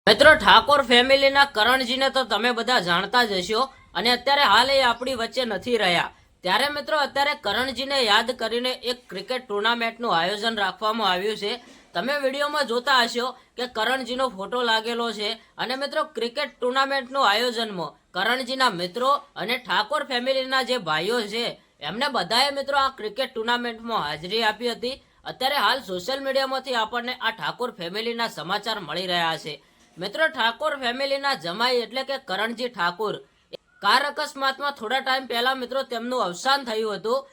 મિત્રો ઠાકોર ફેમિલીના કરણજીને તો તમે બધા જાણતા જ હશો અને અત્યારે હાલ એ આપણી વચ્ચે નથી રહ્યા। ત્યારે મિત્રો અત્યારે કરણજીને યાદ કરીને એક ક્રિકેટ ટુર્નામેન્ટનું આયોજન રાખવામાં આવ્યું છે। તમે વિડીયોમાં જોતા હશો કે કરણજીનો ફોટો લાગેલો છે અને મિત્રો ક્રિકેટ ટુર્નામેન્ટનું આયોજનમાં કરણજીના મિત્રો અને ઠાકોર ફેમિલીના જે ભાઈઓ છે એમને બધાએ મિત્રો આ ક્રિકેટ ટુર્નામેન્ટમાં હાજરી આપી હતી। અત્યારે હાલ સોશિયલ મીડિયામાંથી આપણને આ ઠાકોર ફેમિલીના સમાચાર મળી રહ્યા છે। મિત્રો ઠાકોર ફેમિલીના જમાઈ એટલે કે કરણજી ઠાકોર કાર અકસ્માતમાં થોડા ટાઈમ પહેલા મિત્રો તેમનું અવસાન થયું હતું।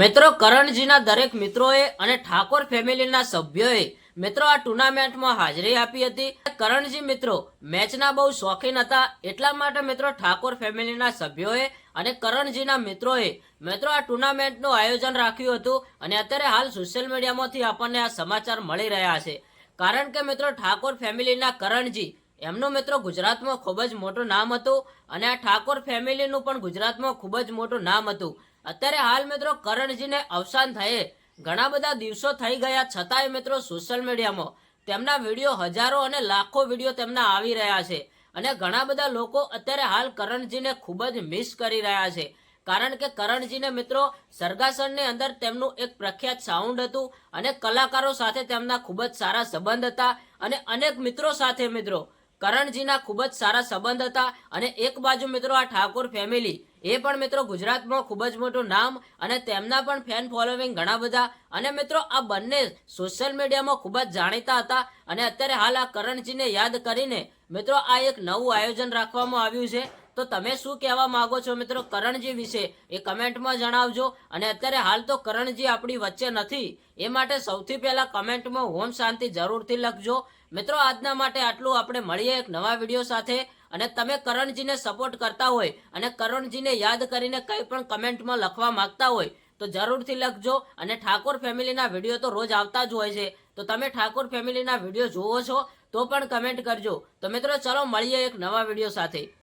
મિત્રો કરણજીના દરેક મિત્રોએ અને ઠાકોર ફેમિલીના સભ્યોએ મિત્રો આ ટુર્નામેન્ટમાં હાજરી આપી હતી। કરણજી મિત્રો મેચના બહુ શોખીન હતા, એટલા માટે મિત્રો ઠાકોર ફેમિલીના સભ્યોએ અને કરણજીના મિત્રોએ મિત્રો આ ટુર્નામેન્ટનું આયોજન રાખ્યું હતું અને અત્યારે હાલ સોશિયલ મીડિયામાંથી આપણને આ સમાચાર મળી રહ્યા છે। કારણ કે મિત્રો ઠાકોર ફેમિલીના કરણજી એમનું મિત્રો ગુજરાતમાં ખૂબ જ મોટું નામ હતું અને આ ઠાકોર ફેમિલીનું પણ ગુજરાતમાં ખૂબ જ મોટું નામ હતું। અત્યારે હાલ મિત્રો કરણજીને અવસાન થયે ઘણા બધા દિવસો થઈ ગયા છતાંય મિત્રો સોશિયલ મીડિયામાં તેમના વિડીયો હજારો અને લાખો વિડીયો તેમના આવી રહ્યા છે અને ઘણા બધા લોકો અત્યારે હાલ કરણજીને ખૂબ જ મિસ કરી રહ્યા છે। કારણ કે કરણજીને મિત્રો સરગાસણની અંદર તેમનું એક પ્રખ્યાત સાઉન્ડ હતું અને કલાકારો સાથે તેમના ખૂબ જ સારા સંબંધ હતા અને અનેક મિત્રો સાથે મિત્રો કરણજીના ખૂબ જ સારા સંબંધ હતા અને એક બાજુ મિત્રો આ ઠાકોર ફેમિલી એ પણ મિત્રો ગુજરાતમાં ખૂબ જ મોટું નામ અને તેમના પણ ફેન ફોલોવિંગ ઘણા બધા અને મિત્રો આ બંને સોશિયલ મીડિયામાં ખૂબ જ જાણીતા હતા અને અત્યારે હાલ આ કરણજીને યાદ કરીને મિત્રો આ એક નવું આયોજન રાખવામાં આવ્યું છે। તો તમે શું કહેવા માંગો છો મિત્રો કરણજી વિશે એ કમેન્ટમાં જણાવજો અને અત્યારે હાલ તો કરણજી આપણી વચ્ચે નથી એ માટે સૌથી પહેલા કમેન્ટમાં ઓમ શાંતિ જરૂરથી લખજો। મિત્રો આજના માટે આટલું, આપણે મળીએ એક નવા વિડીયો સાથે અને તમે કરણજીને સપોર્ટ કરતા હોય અને કરણજીને યાદ કરીને કંઈ પણ કમેન્ટમાં લખવા માંગતા હોય તો જરૂરથી લખજો અને ઠાકોર ફેમિલીના વિડીયો તો રોજ આવતા જ હોય છે, તો તમે ઠાકોર ફેમિલીના વિડીયો જોવો છો તો પણ કમેન્ટ કરજો। તો મિત્રો ચલો મળીએ એક નવા વિડીયો સાથે।